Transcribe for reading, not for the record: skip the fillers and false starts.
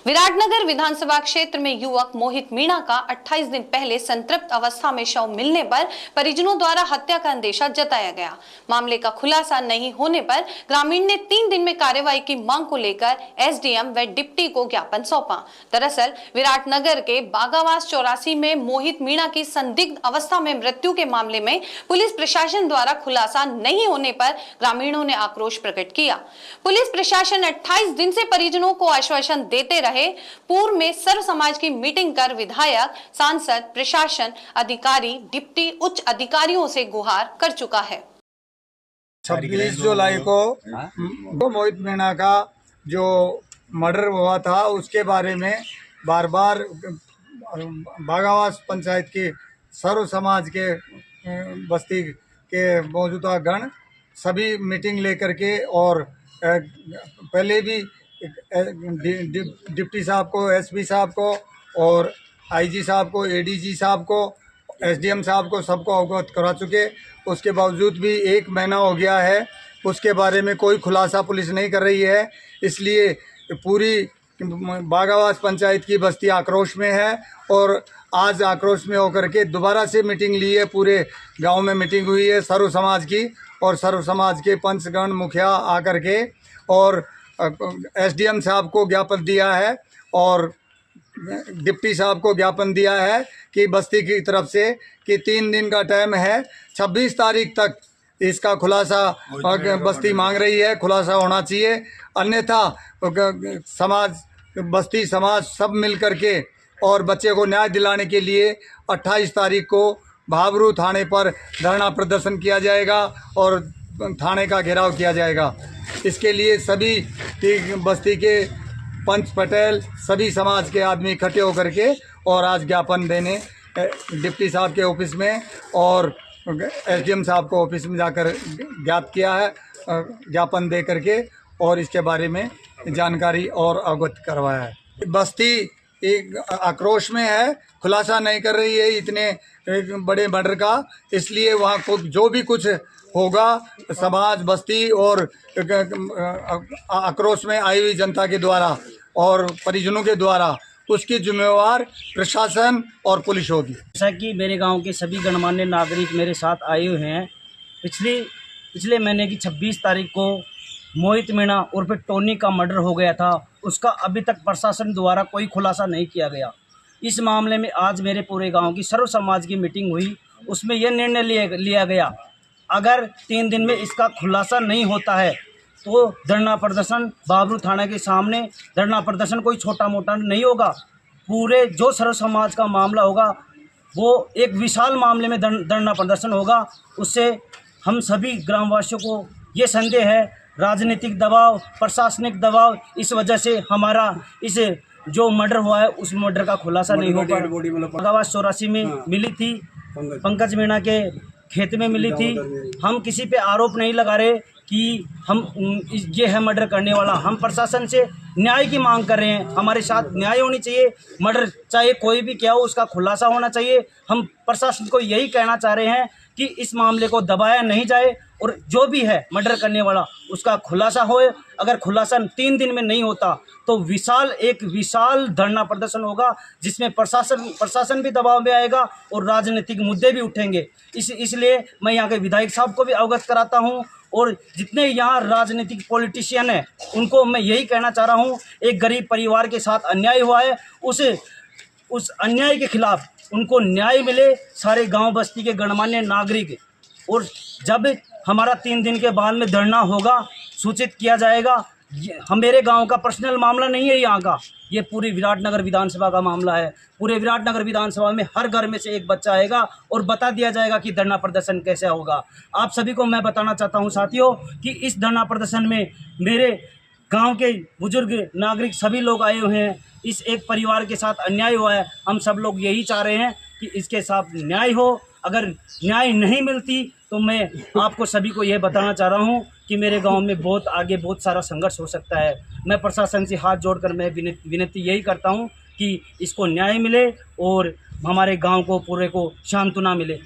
विराटनगर विधानसभा क्षेत्र में युवक मोहित मीणा का 28 दिन पहले संतृप्त अवस्था में शव मिलने पर परिजनों द्वारा हत्या का अंदेशा जताया गया। मामले का खुलासा नहीं होने पर ग्रामीण ने 3 दिन में कार्रवाई की मांग को लेकर एसडीएम व डिप्टी को ज्ञापन सौंपा। दरअसल विराटनगर के बागावास 84 में मोहित मीणा की संदिग्ध अवस्था में मृत्यु के मामले में पुलिस प्रशासन द्वारा खुलासा नहीं होने पर ग्रामीणों ने आक्रोश प्रकट किया। पुलिस प्रशासन 28 दिन से परिजनों को आश्वासन देते रहे। पूर्व में सर्व समाज की मीटिंग कर विधायक, सांसद, प्रशासन, अधिकारी, डिप्टी, उच्च अधिकारियों से गुहार कर चुका है। 26 जुलाई को मोहित मीणा का जो मर्डर हुआ था उसके बारे में बार बार बागावास पंचायत की सर्व समाज के बस्ती के मौजूदा गण सभी मीटिंग लेकर के और पहले भी डिप्टी साहब को, एसपी साहब को और आईजी साहब को, एडीजी साहब को, एसडीएम साहब को सबको अवगत करा चुके। उसके बावजूद भी 1 महीना हो गया है, उसके बारे में कोई खुलासा पुलिस नहीं कर रही है। इसलिए पूरी बागावास पंचायत की बस्ती आक्रोश में है और आज आक्रोश में होकर के दोबारा से मीटिंग ली है। पूरे गांव में मीटिंग हुई है सर्व समाज की और सर्व समाज के पंचगण मुखिया आकर के और एसडीएम साहब को ज्ञापन दिया है और डिप्टी साहब को ज्ञापन दिया है कि बस्ती की तरफ से कि 3 दिन का टाइम है, 26 तारीख तक इसका खुलासा बस्ती मांग रही है, खुलासा होना चाहिए। अन्यथा समाज, बस्ती समाज सब मिल कर के और बच्चे को न्याय दिलाने के लिए 28 तारीख को भाबरू थाने पर धरना प्रदर्शन किया जाएगा और थाने का घेराव किया जाएगा। इसके लिए सभी बस्ती के पंच पटेल, सभी समाज के आदमी इकट्ठे होकर के और आज ज्ञापन देने डिप्टी साहब के ऑफिस में और एसडीएम साहब को ऑफिस में जाकर ज्ञात किया है, ज्ञापन दे करके और इसके बारे में जानकारी और अवगत करवाया है। बस्ती एक आक्रोश में है, खुलासा नहीं कर रही है इतने बड़े मर्डर का। इसलिए वहाँ जो भी कुछ होगा समाज, बस्ती और आक्रोश में आई हुई जनता के द्वारा और परिजनों के द्वारा उसकी जिम्मेवार प्रशासन और पुलिस होगी। जैसा कि मेरे गांव के सभी गणमान्य नागरिक मेरे साथ आए हुए हैं, पिछले महीने की 26 तारीख को मोहित मीणा उर्फ टोनी का मर्डर हो गया था। उसका अभी तक प्रशासन द्वारा कोई खुलासा नहीं किया गया। इस मामले में आज मेरे पूरे गांव की सर्व समाज की मीटिंग हुई, उसमें यह निर्णय लिया गया अगर 3 दिन में इसका खुलासा नहीं होता है तो धरना प्रदर्शन बाबरू थाना के सामने, धरना प्रदर्शन कोई छोटा मोटा नहीं होगा, पूरे जो सर्व समाज का मामला होगा वो एक विशाल मामले में धरना प्रदर्शन होगा। उससे हम सभी ग्रामवासियों को ये संदेह है, राजनीतिक दबाव, प्रशासनिक दबाव, इस वजह से हमारा इस जो मर्डर हुआ है उस मर्डर का खुलासा नहीं हो पा रहा। बागावास 84 में मिली थी, पंकज मीणा के खेत में मिली थी। हम किसी पे आरोप नहीं लगा रहे कि हम ये है मर्डर करने वाला। हम प्रशासन से न्याय की मांग कर रहे हैं, हमारे साथ न्याय होनी चाहिए। मर्डर चाहे कोई भी क्या हो उसका खुलासा होना चाहिए। हम प्रशासन को यही कहना चाह रहे हैं कि इस मामले को दबाया नहीं जाए और जो भी है मर्डर करने वाला उसका खुलासा होए। अगर खुलासा 3 दिन में नहीं होता तो एक विशाल धरना प्रदर्शन होगा जिसमें प्रशासन भी दबाव में आएगा और राजनीतिक मुद्दे भी उठेंगे। इसलिए मैं यहाँ के विधायक साहब को भी अवगत कराता हूँ और जितने यहाँ राजनीतिक पॉलिटिशियन हैं उनको मैं यही कहना चाह रहा हूँ, एक गरीब परिवार के साथ अन्याय हुआ है, उस अन्याय के खिलाफ उनको न्याय मिले। सारे गांव बस्ती के गणमान्य नागरिक, और जब हमारा 3 दिन के बाद में धरना होगा सूचित किया जाएगा। हम मेरे गांव का पर्सनल मामला नहीं है, यहाँ का ये पूरी विराटनगर विधानसभा का मामला है। पूरे विराटनगर विधानसभा में हर घर में से एक बच्चा आएगा और बता दिया जाएगा कि धरना प्रदर्शन कैसे होगा। आप सभी को मैं बताना चाहता हूँ साथियों कि इस धरना प्रदर्शन में मेरे गांव के बुजुर्ग नागरिक सभी लोग आए हुए हैं। इस एक परिवार के साथ अन्याय हुआ है, हम सब लोग यही चाह रहे हैं कि इसके साथ न्याय हो। अगर न्याय नहीं मिलती तो मैं आपको सभी को यह बताना चाह रहा हूं कि मेरे गांव में बहुत सारा संघर्ष हो सकता है। मैं प्रशासन से हाथ जोड़कर मैं विनती यही करता हूं कि इसको न्याय मिले और हमारे गांव को पूरे को सांत्वना मिले।